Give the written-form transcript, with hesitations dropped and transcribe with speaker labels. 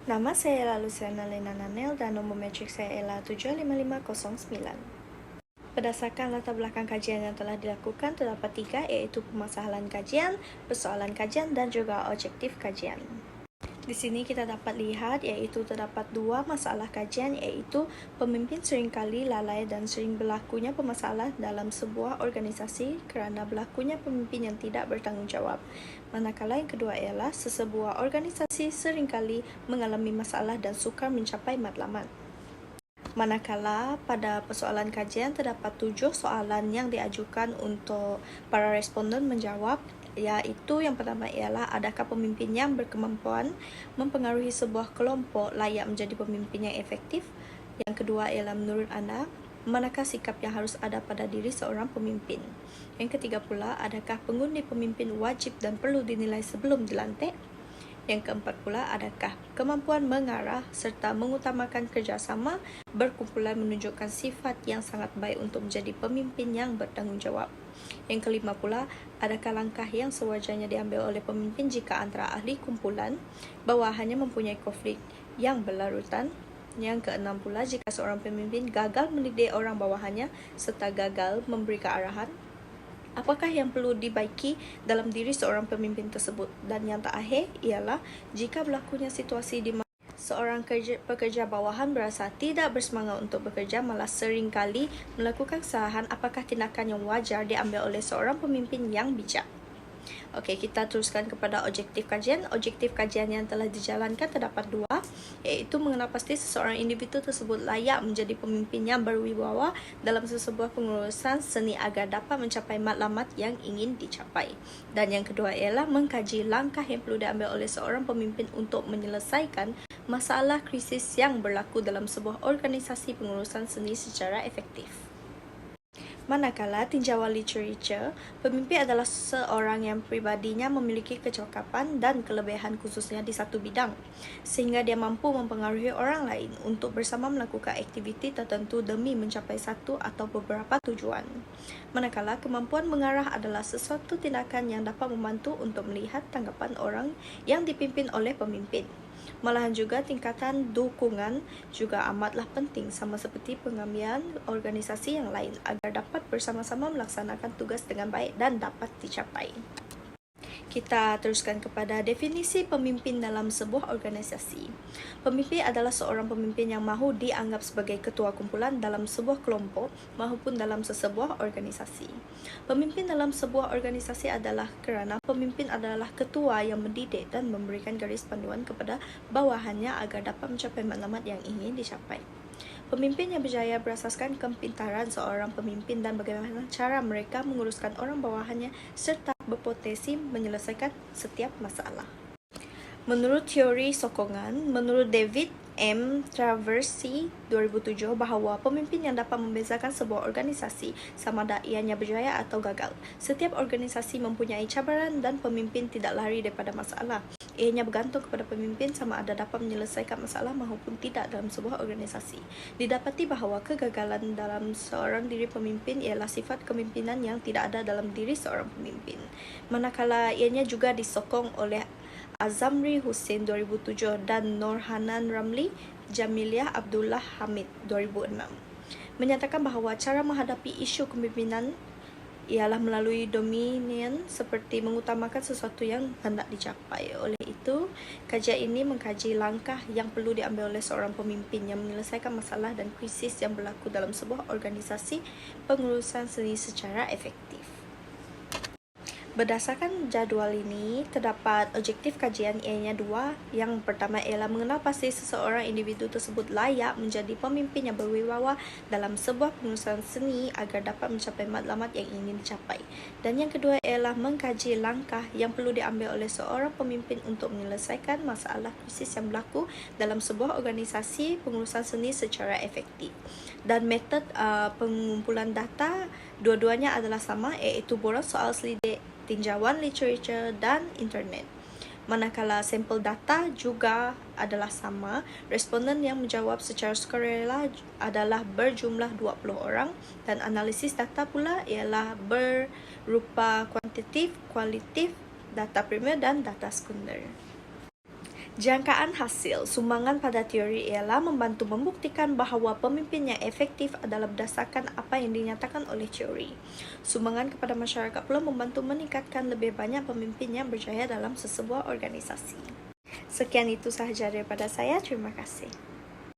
Speaker 1: Nama saya ialah Luciana Lena Nanel dan nombor metrik saya ialah 75509. Berdasarkan latar belakang kajian yang telah dilakukan, terdapat 3 iaitu permasalahan kajian, persoalan kajian dan juga objektif kajian. Di sini kita dapat lihat iaitu terdapat 2 masalah kajian iaitu pemimpin seringkali lalai dan sering berlakunya permasalahan dalam sebuah organisasi kerana berlakunya pemimpin yang tidak bertanggungjawab. Manakala yang kedua ialah sesebuah organisasi seringkali mengalami masalah dan sukar mencapai matlamat. Manakala pada persoalan kajian terdapat 7 soalan yang diajukan untuk para responden menjawab, iaitu yang pertama ialah adakah pemimpin yang berkemampuan mempengaruhi sebuah kelompok layak menjadi pemimpin yang efektif? Yang kedua ialah menurut anda, manakah sikap yang harus ada pada diri seorang pemimpin? Yang ketiga pula, adakah pengundi pemimpin wajib dan perlu dinilai sebelum dilantik? Yang keempat pula, adakah kemampuan mengarah serta mengutamakan kerjasama berkumpulan menunjukkan sifat yang sangat baik untuk menjadi pemimpin yang bertanggungjawab? Yang kelima pula, adakah langkah yang sewajarnya diambil oleh pemimpin jika antara ahli kumpulan bawahannya mempunyai konflik yang berlarutan? Yang keenam pula, jika seorang pemimpin gagal mendidik orang bawahannya serta gagal memberi kearahan, apakah yang perlu dibaiki dalam diri seorang pemimpin tersebut? Dan yang terakhir ialah jika berlakunya situasi di mana seorang pekerja bawahan berasa tidak bersemangat untuk bekerja malah sering kali melakukan kesalahan, apakah tindakan yang wajar diambil oleh seorang pemimpin yang bijak? Okey, kita teruskan kepada objektif kajian. Objektif kajian yang telah dijalankan terdapat 2, iaitu mengenal pasti seseorang individu tersebut layak menjadi pemimpin yang berwibawa dalam sesebuah pengurusan seni agar dapat mencapai matlamat yang ingin dicapai. Dan yang kedua ialah mengkaji langkah yang perlu diambil oleh seorang pemimpin untuk menyelesaikan masalah krisis yang berlaku dalam sebuah organisasi pengurusan seni secara efektif. Manakala tinjauan literatur, pemimpin adalah seorang yang pribadinya memiliki kecakapan dan kelebihan khususnya di satu bidang, sehingga dia mampu mempengaruhi orang lain untuk bersama melakukan aktiviti tertentu demi mencapai satu atau beberapa tujuan. Manakala kemampuan mengarah adalah sesuatu tindakan yang dapat membantu untuk melihat tanggapan orang yang dipimpin oleh pemimpin. Malahan juga tingkatan dukungan juga amatlah penting sama seperti pengambilan organisasi yang lain agar dapat bersama-sama melaksanakan tugas dengan baik dan dapat dicapai. Kita teruskan kepada definisi pemimpin dalam sebuah organisasi. Pemimpin adalah seorang pemimpin yang mahu dianggap sebagai ketua kumpulan dalam sebuah kelompok maupun dalam sesebuah organisasi. Pemimpin dalam sebuah organisasi adalah kerana pemimpin adalah ketua yang mendidik dan memberikan garis panduan kepada bawahannya agar dapat mencapai matlamat yang ingin dicapai. Pemimpin yang berjaya berasaskan kepintaran seorang pemimpin dan bagaimana cara mereka menguruskan orang bawahannya serta berpotensi menyelesaikan setiap masalah. Menurut teori sokongan, menurut David M. Traversy 2007 bahawa pemimpin yang dapat membezakan sebuah organisasi sama ada ianya berjaya atau gagal. Setiap organisasi mempunyai cabaran dan pemimpin tidak lari daripada masalah. Ianya bergantung kepada pemimpin sama ada dapat menyelesaikan masalah maupun tidak dalam sebuah organisasi. Didapati bahawa kegagalan dalam seorang diri pemimpin ialah sifat kepemimpinan yang tidak ada dalam diri seorang pemimpin. Manakala ianya juga disokong oleh Azamri Hussein 2007 dan Norhanan Ramli Jamiliah Abdullah Hamid 2006 menyatakan bahawa cara menghadapi isu kepemimpinan ialah melalui dominion seperti mengutamakan sesuatu yang hendak dicapai. Oleh itu, kajian ini mengkaji langkah yang perlu diambil oleh seorang pemimpin yang menyelesaikan masalah dan krisis yang berlaku dalam sebuah organisasi pengurusan seni secara efektif. Berdasarkan jadual ini, terdapat objektif kajian ianya 2. Yang pertama ialah mengenal pasti seseorang individu tersebut layak menjadi pemimpin yang berwibawa dalam sebuah pengurusan seni agar dapat mencapai matlamat yang ingin dicapai. Dan yang kedua ialah mengkaji langkah yang perlu diambil oleh seorang pemimpin untuk menyelesaikan masalah krisis yang berlaku dalam sebuah organisasi pengurusan seni secara efektif. Dan metod pengumpulan data dua-duanya adalah sama, iaitu boros soal selidik, tinjauan literatur dan internet. Manakala sampel data juga adalah sama, responden yang menjawab secara sukarela adalah berjumlah 20 orang dan analisis data pula ialah berupa kuantitatif, kualitatif, data primer dan data sekunder. Jangkaan hasil sumbangan pada teori ialah membantu membuktikan bahawa pemimpin yang efektif adalah berdasarkan apa yang dinyatakan oleh teori. Sumbangan kepada masyarakat pula membantu meningkatkan lebih banyak pemimpin yang berjaya dalam sesebuah organisasi. Sekian itu sahaja daripada saya. Terima kasih.